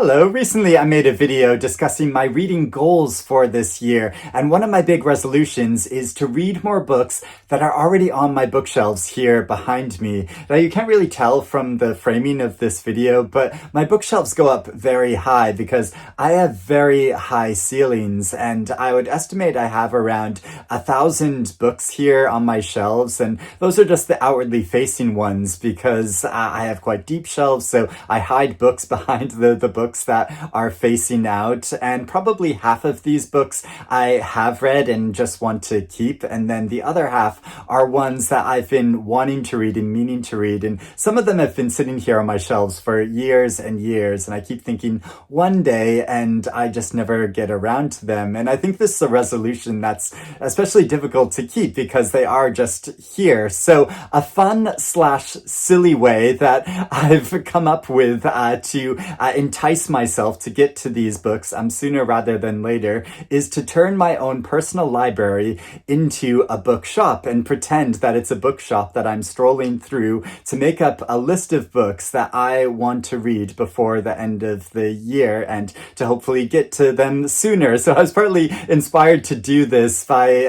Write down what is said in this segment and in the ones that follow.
Hello, recently I made a video discussing my reading goals for this year, and one of my big resolutions is to read more books that are already on my bookshelves here behind me. Now you can't really tell from the framing of this video, but my bookshelves go up very high because I have very high ceilings, and I would estimate I have around 1,000 books here on my shelves, and those are just the outwardly facing ones because I have quite deep shelves, so I hide books behind the books that are facing out, and probably half of these books I have read and just want to keep, and then the other half are ones that I've been wanting to read and meaning to read, and some of them have been sitting here on my shelves for years and years, and I keep thinking one day, and I just never get around to them. And I think this is a resolution that's especially difficult to keep because they are just here. So a fun slash silly way that I've come up with to entice myself to get to these books sooner rather than later is to turn my own personal library into a bookshop and pretend that it's a bookshop that I'm strolling through to make up a list of books that I want to read before the end of the year and to hopefully get to them sooner. So I was partly inspired to do this by,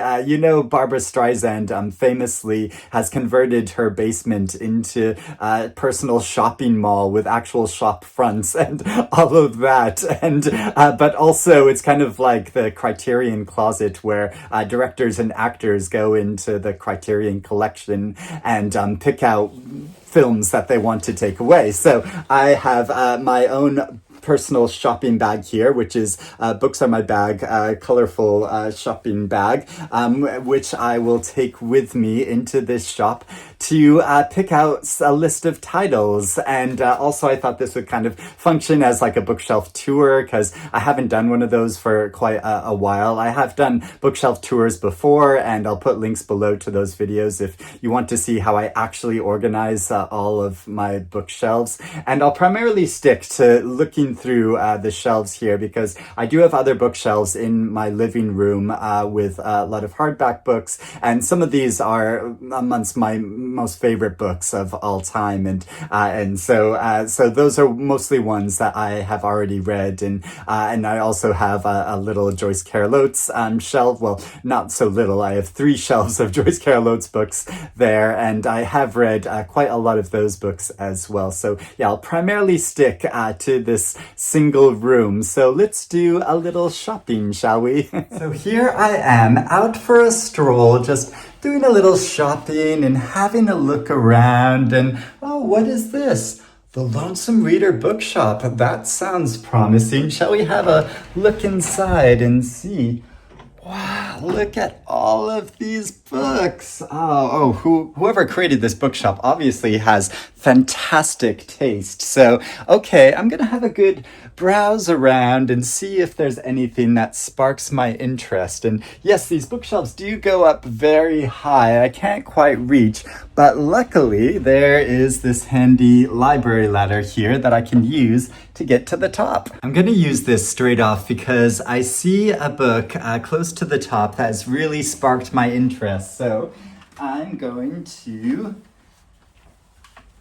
Barbra Streisand famously has converted her basement into a personal shopping mall with actual shop fronts and all of that. And but also it's kind of like the Criterion closet where directors and actors go into the Criterion collection and pick out films that they want to take away. So I have my own personal shopping bag here, which is books are my bag, colorful shopping bag, which I will take with me into this shop to pick out a list of titles. And also I thought this would kind of function as like a bookshelf tour because I haven't done one of those for quite a while. I have done bookshelf tours before, and I'll put links below to those videos if you want to see how I actually organize all of my bookshelves. And I'll primarily stick to looking through the shelves here because I do have other bookshelves in my living room with a lot of hardback books, and some of these are amongst my most favorite books of all time, and so those are mostly ones that I have already read, and I also have a little Joyce Carol Oates shelf. Well, not so little. I have 3 shelves of Joyce Carol Oates books there, and I have read quite a lot of those books as well. So yeah, I'll primarily stick to this single room. So let's do a little shopping, shall we? So here I am, out for a stroll, just doing a little shopping and having a look around, and oh, what is this? The Lonesome Reader Bookshop. That sounds promising. Shall we have a look inside and see? Wow, look at all of these books. Whoever created this bookshop obviously has fantastic taste. So, okay, I'm gonna have a good browse around and see if there's anything that sparks my interest. And yes, these bookshelves do go up very high. I can't quite reach, but luckily there is this handy library ladder here that I can use to get to the top. I'm gonna use this straight off because I see a book close to the top that has really sparked my interest. So I'm going to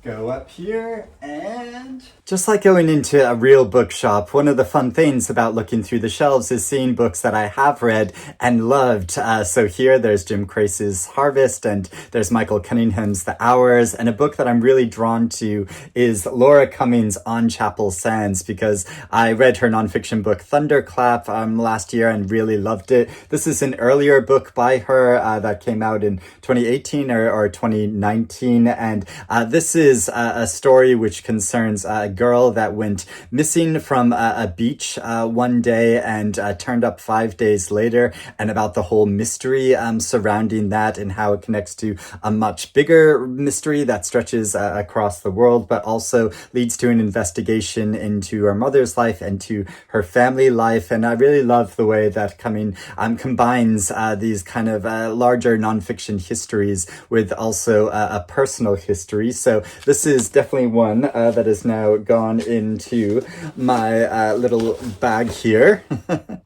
go up here, and just like going into a real bookshop, one of the fun things about looking through the shelves is seeing books that I have read and loved. So here there's Jim Crace's Harvest, and there's Michael Cunningham's The Hours, and a book that I'm really drawn to is Laura Cumming's On Chapel Sands because I read her nonfiction book Thunderclap last year and really loved it. This is an earlier book by her that came out in 2018 or 2019, and this is a story which concerns a girl that went missing from a beach one day and turned up 5 days later, and about the whole mystery surrounding that and how it connects to a much bigger mystery that stretches across the world, but also leads to an investigation into her mother's life and to her family life. And I really love the way that Cumming combines these kind of larger nonfiction histories with also a personal history. So this is definitely one that has now gone into my little bag here.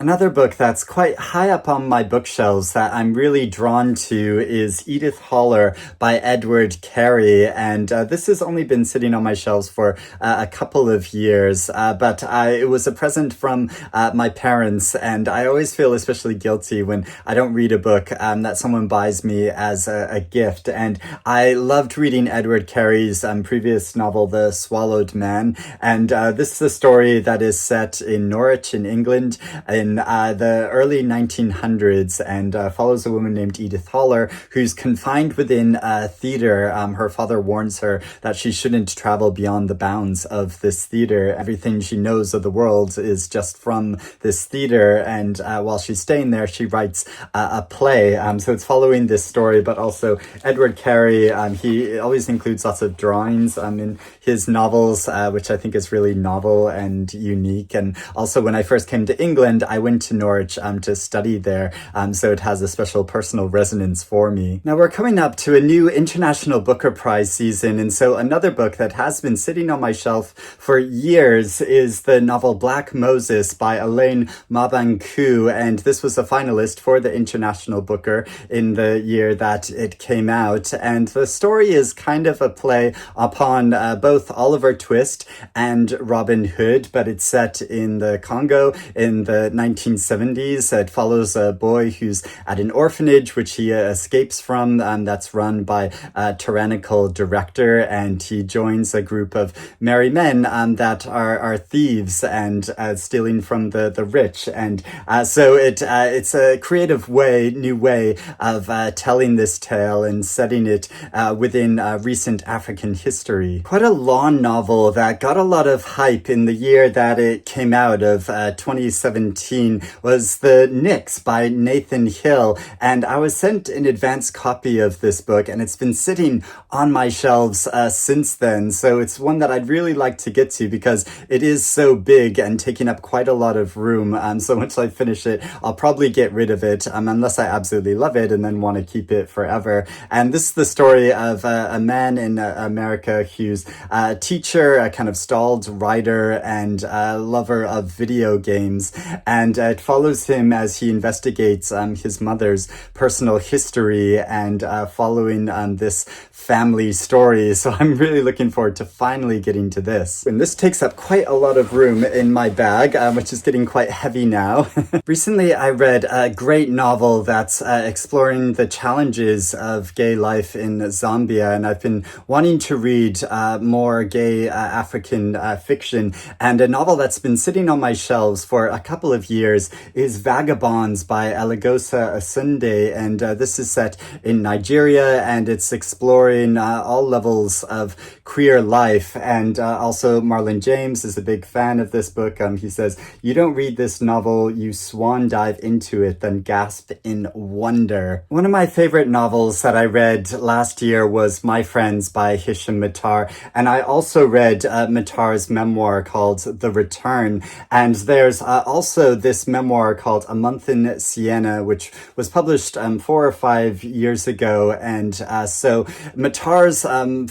Another book that's quite high up on my bookshelves that I'm really drawn to is Edith Holler by Edward Carey, and this has only been sitting on my shelves for a couple of years, but it was a present from my parents, and I always feel especially guilty when I don't read a book that someone buys me as a gift. And I loved reading Edward Carey's previous novel, The Swallowed Man, and this is a story that is set in Norwich in England in the early 1900s, and follows a woman named Edith Holler who's confined within a theater. Her father warns her that she shouldn't travel beyond the bounds of this theater. Everything she knows of the world is just from this theater, and while she's staying there, she writes a play. So it's following this story, but also Edward Carey, he always includes lots of drawings in his novels, which I think is really novel and unique. And also, when I first came to England, I went to Norwich to study there, so it has a special personal resonance for me. Now, we're coming up to a new International Booker Prize season, and so another book that has been sitting on my shelf for years is the novel Black Moses by Alain Mabanckou, and this was a finalist for the International Booker in the year that it came out. And the story is kind of a play upon both Oliver Twist and Robin Hood, but it's set in the Congo in the 1970s. It follows a boy who's at an orphanage which he escapes from, that's run by a tyrannical director, and he joins a group of merry men that are thieves and stealing from the rich. And so it's a creative new way of telling this tale and setting it within recent African history. Quite a long novel that got a lot of hype in the year that it came out of 2017 was The Nix by Nathan Hill, and I was sent an advance copy of this book, and it's been sitting on my shelves since then. So it's one that I'd really like to get to because it is so big and taking up quite a lot of room. So once I finish it, I'll probably get rid of it unless I absolutely love it and then want to keep it forever. And this is the story of a man in America who's a teacher, a kind of stalled writer, and a lover of video games. And it follows him as he investigates his mother's personal history and following this family story. So I'm really looking forward to finally getting to this. And this takes up quite a lot of room in my bag, which is getting quite heavy now. Recently, I read a great novel that's exploring the challenges of gay life in Zambia, and I've been wanting to read more gay African fiction. And a novel that's been sitting on my shelves for a couple of years is Vagabonds by Eloghosa Osynde, and this is set in Nigeria, and it's exploring all levels of queer life. And also Marlon James is a big fan of this book. He says, "You don't read this novel, you swan dive into it, then gasp in wonder." One of my favorite novels that I read last year was My Friends by Hisham Matar, and I also read Matar's memoir called The Return. And there's also this memoir called A Month in Siena, which was published 4 or 5 years ago. And so Matar's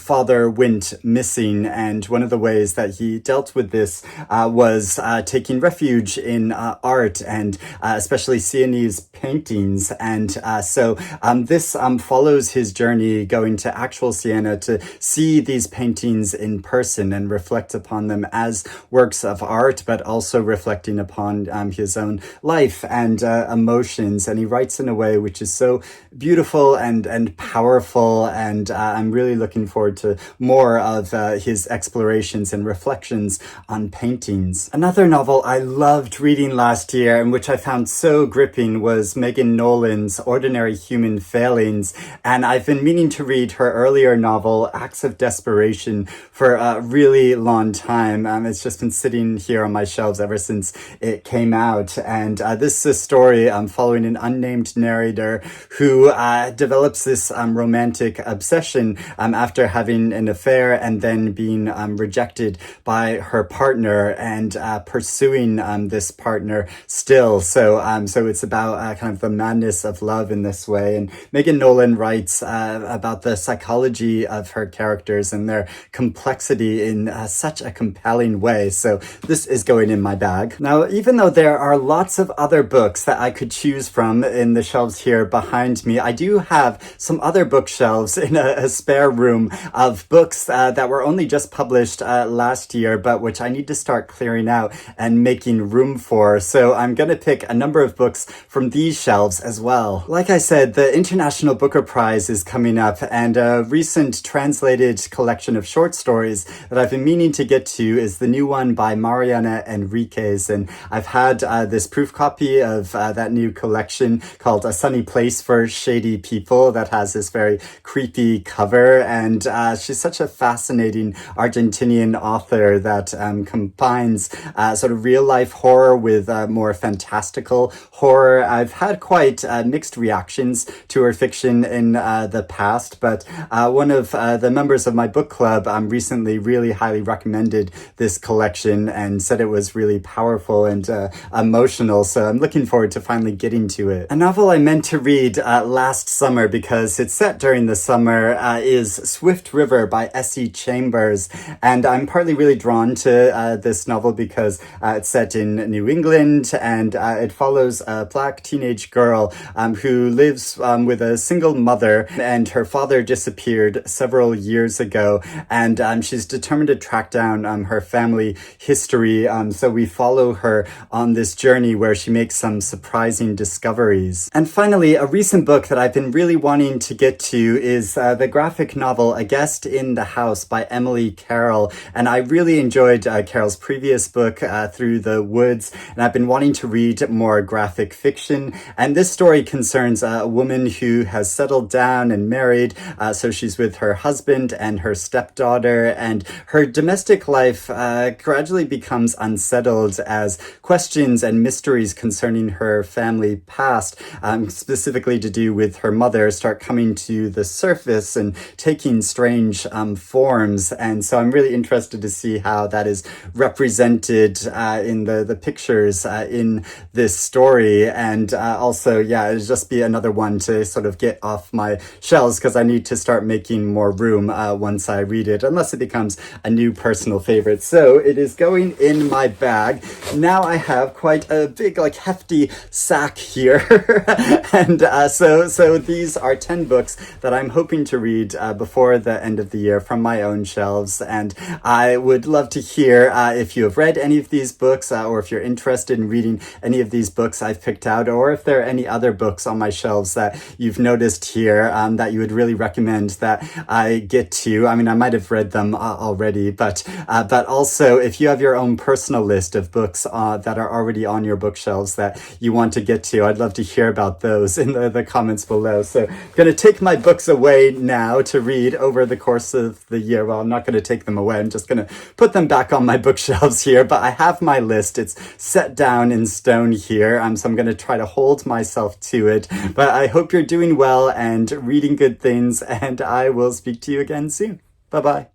father went missing, and one of the ways that he dealt with this was taking refuge in art, and especially Sienese paintings. And so this follows his journey going to actual Siena to see these paintings in person and reflect upon them as works of art, but also reflecting upon his own life and emotions. And he writes in a way which is so beautiful and powerful, and I'm really looking forward to more of his explorations and reflections on paintings. Another novel I loved reading last year, and which I found so gripping, was Megan Nolan's Ordinary Human Failings, and I've been meaning to read her earlier novel, Acts of Desperation, for a really long time. It's just been sitting here on my shelves ever since it came out, and this is a story following an unnamed narrator who develops this romantic obsession after having an affair affair and then being rejected by her partner and pursuing this partner still. So it's about kind of the madness of love in this way. And Megan Nolan writes about the psychology of her characters and their complexity in such a compelling way. So this is going in my bag. Now, even though there are lots of other books that I could choose from in the shelves here behind me, I do have some other bookshelves in a spare room of books that were only just published last year, but which I need to start clearing out and making room for. So I'm going to pick a number of books from these shelves as well. Like I said, the International Booker Prize is coming up, and a recent translated collection of short stories that I've been meaning to get to is the new one by Mariana Enriquez. And I've had this proof copy of that new collection called A Sunny Place for Shady People that has this very creepy cover. And she's such a fascinating Argentinian author that combines sort of real life horror with more fantastical horror. I've had quite mixed reactions to her fiction in the past, but one of the members of my book club recently really highly recommended this collection and said it was really powerful and emotional, so I'm looking forward to finally getting to it. A novel I meant to read last summer because it's set during the summer is Swift River by Essie Chambers, and I'm partly really drawn to this novel because it's set in New England, and it follows a black teenage girl who lives with a single mother, and her father disappeared several years ago, and she's determined to track down her family history. So we follow her on this journey where she makes some surprising discoveries. And finally, a recent book that I've been really wanting to get to is the graphic novel A Guest in the House by Emily Carroll. And I really enjoyed Carroll's previous book, Through the Woods, and I've been wanting to read more graphic fiction. And this story concerns a woman who has settled down and married, so she's with her husband and her stepdaughter, and her domestic life gradually becomes unsettled as questions and mysteries concerning her family past, specifically to do with her mother, start coming to the surface and taking strange forms. And so I'm really interested to see how that is represented in the pictures in this story. And also, yeah, it'll just be another one to sort of get off my shelves because I need to start making more room once I read it, unless it becomes a new personal favorite. So it is going in my bag. Now I have quite a big, like, hefty sack here. And so these are 10 books that I'm hoping to read before the end of the year from my own shelves. And I would love to hear if you have read any of these books or if you're interested in reading any of these books I've picked out, or if there are any other books on my shelves that you've noticed here that you would really recommend that I get to. I mean, I might have read them already, but also if you have your own personal list of books that are already on your bookshelves that you want to get to, I'd love to hear about those in the comments below. So I'm going to take my books away now to read over the course of the year. Well, I'm not going to take them away. I'm just going to put them back on my bookshelves here, but I have my list. It's set down in stone here, so I'm going to try to hold myself to it. But I hope you're doing well and reading good things, and I will speak to you again soon. Bye-bye.